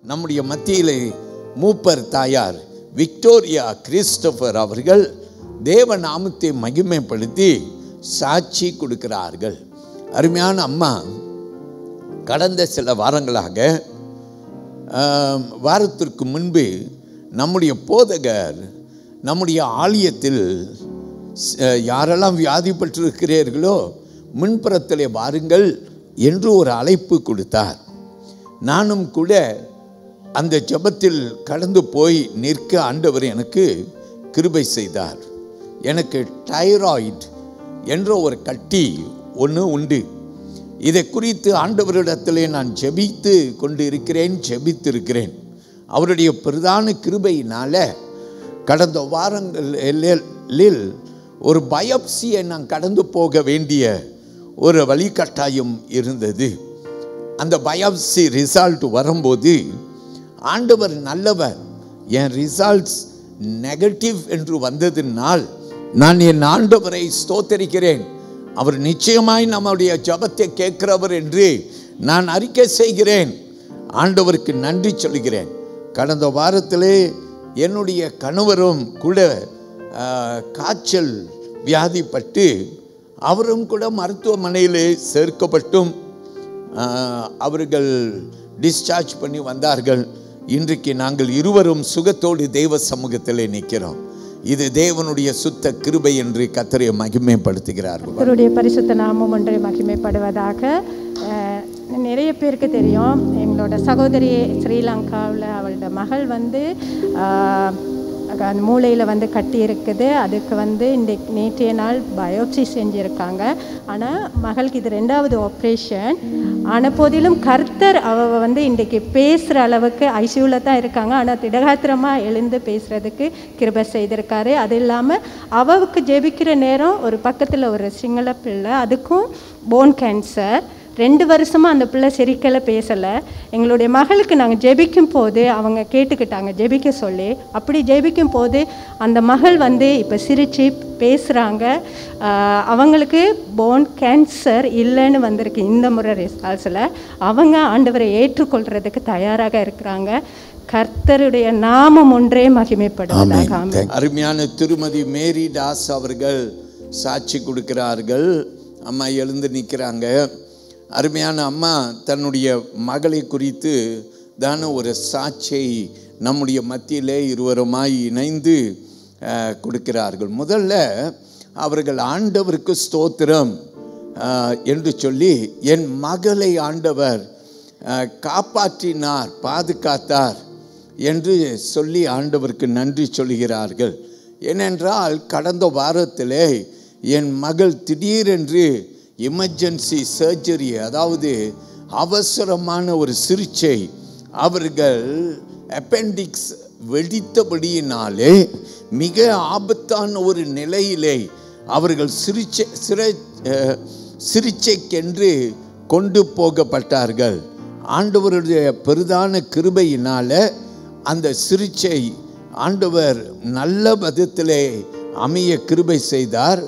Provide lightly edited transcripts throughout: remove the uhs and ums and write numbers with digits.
நம்முடைய மத்தியிலே மூப்பர் தாயார் விக்டோரியா கிறிஸ்டோபர் அவர்கள் தேவ நாமத்தை மகிமைப்படுத்தி சாட்சி கொடுக்கிறார்கள். அருமையான அம்மா கடந்த சில வாரங்களாக வாரத்திற்கு முன்பு நம்முடைய போதகர் நம்முடைய ஆலயத்தில் யாரெல்லாம் வியாதிப்பட்டிருக்கிறீர்களோ முன்புறத்திலே வாருங்கள் என்று ஒரு அழைப்பு கொடுத்தார். நானும் கூட அந்த ஜெபத்தில் கடந்து போய் நிற்க ஆண்டவர் எனக்கு கிருபை செய்தார். எனக்கு தைராய்டு என்ற ஒரு கட்டி ஒன்று உண்டு. இதை குறித்து ஆண்டவரிடத்திலே நான் ஜெபித்திருக்கிறேன். அவருடைய பிரதான கிருபையினால கடந்த வாரங்களில் ஒரு பயாப்சியை நான் கடந்து போக வேண்டிய ஒரு வழிகட்டாயம் இருந்தது. அந்த பயாப்சி ரிசல்ட் வரும்போது ஆண்டவர் நல்லவர். என் ரிசல்ட்ஸ் நெகட்டிவ் என்று வந்ததினால் நான் என் ஆண்டவரை ஸ்தோத்தரிக்கிறேன். அவர் நிச்சயமாய் நம்முடைய ஜெபத்தை கேட்கிறவர் என்று நான் அறிக்கை செய்கிறேன். ஆண்டவருக்கு நன்றி சொல்கிறேன். கடந்த வாரத்திலே என்னுடைய கணவரும் கூட காய்ச்சல் வியாதிப்பட்டு அவரும் கூட மருத்துவமனையிலே சேர்க்கப்பட்டும் அவர்கள் டிஸ்சார்ஜ் பண்ணி வந்தார்கள். இன்றைக்கு நாங்கள் இருவரும் சுகத்தோடு தெய்வ சமூகத்திலே நிற்கிறோம். இது தேவனுடைய சுத்த கிருபை என்று கர்த்தரை மகிமைப்படுத்துகிறார்கள். கர்த்தருடைய பரிசுத்த நாமம் ஒன்றை மகிமைப்படுவதாக. நிறைய பேருக்கு தெரியும், எங்களோட சகோதரி ஸ்ரீலங்காவில் அவளோட மகள் மூளையில் கட்டி இருக்குது. அதுக்கு நேற்றைய நாள் பயோப்சி செஞ்சுருக்காங்க. ஆனால் மகளுக்கு இது 2வது ஆப்ரேஷன். ஆன போதிலும் கர்த்தர் அவள் இன்றைக்கு பேசுகிற அளவுக்கு ஐசியூவில் தான் இருக்காங்க. ஆனால் திடகாத்திரமாக எழுந்து பேசுகிறதுக்கு கிருபை செய்திருக்காரு. அது இல்லாமல் அவளுக்கு ஜெபிக்கிற நேரம் ஒரு பக்கத்தில் ஒரு சிங்கள பிள்ளை, அதுக்கும் போன் கேன்சர். 2 வருஷமாக அந்த பிள்ளை சரிக்கலை, பேசலை. எங்களுடைய மகளுக்கு நாங்கள் ஜெபிக்கும் போது அவங்க கேட்டுக்கிட்டாங்க ஜெபிக்க சொல்லி. அப்படி ஜெபிக்கும் போது அந்த மகள் இப்போ சிரித்து பேசுகிறாங்க. அவங்களுக்கு போன் கேன்சர் இல்லைன்னு வந்திருக்கு. இந்த முறை ரிசல்ட்ஸில் அவங்க ஆண்டவரை ஏற்றுக்கொள்கிறதுக்கு தயாராக இருக்கிறாங்க. கர்த்தருடைய நாமம் ஒன்றே மகிமைப்படுவதாக. அருமையான திருமதி மேரி தாஸ் அவர்கள் சாட்சி கொடுக்கிறார்கள். அம்மா எழுந்து நிற்கிறாங்க. அருமையான அம்மா தன்னுடைய மகளை குறித்து தான ஒரு சாட்சியை நம்முடைய மத்தியிலே இருவருமாய் இணைந்து கொடுக்கிறார்கள். முதல்ல அவர்கள் ஆண்டவருக்கு ஸ்தோத்திரம் என்று சொல்லி, என் மகளை ஆண்டவர் காப்பாற்றினார், பாதுகாத்தார் என்று சொல்லி ஆண்டவருக்கு நன்றி சொல்கிறார்கள். ஏனென்றால் கடந்த வாரத்திலே என் மகள் திடீரென்று எமர்ஜென்சி சர்ஜரி, அதாவது அவசரமான ஒரு சிகிச்சை, அவர்கள் அப்பெண்டிக்ஸ் வெடித்தபடியினாலே மிக ஆபத்தான ஒரு நிலையிலே அவர்கள் சிகிச்சைக்கென்று கொண்டு போகப்பட்டார்கள். ஆண்டவருடைய பிரதான கிருபையினால அந்த சிகிச்சை ஆண்டவர் நல்ல விதத்திலே அமைய கிருபை செய்தார்.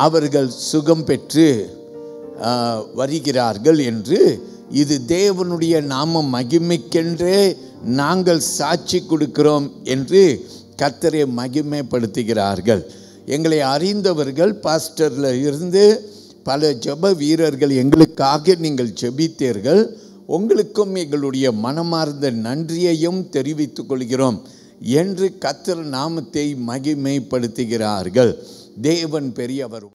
அவர்கள் சுகம் பெற்று வருகிறார்கள் என்று இது தேவனுடைய நாம மகிமைக்கென்றே நாங்கள் சாட்சி கொடுக்கிறோம் என்று கர்த்தரை மகிமைப்படுத்துகிறார்கள். எங்களை அறிந்தவர்கள் பாஸ்டரில் இருந்து பல ஜெப வீரர்கள் எங்களுக்காக நீங்கள் ஜெபித்தீர்கள். உங்களுக்கும் எங்களுடைய மனமார்ந்த நன்றியையும் தெரிவித்துக் கொள்கிறோம் என்று கர்த்தர் நாமத்தை மகிமைப்படுத்துகிறார்கள். தேவன் பெரியவர்.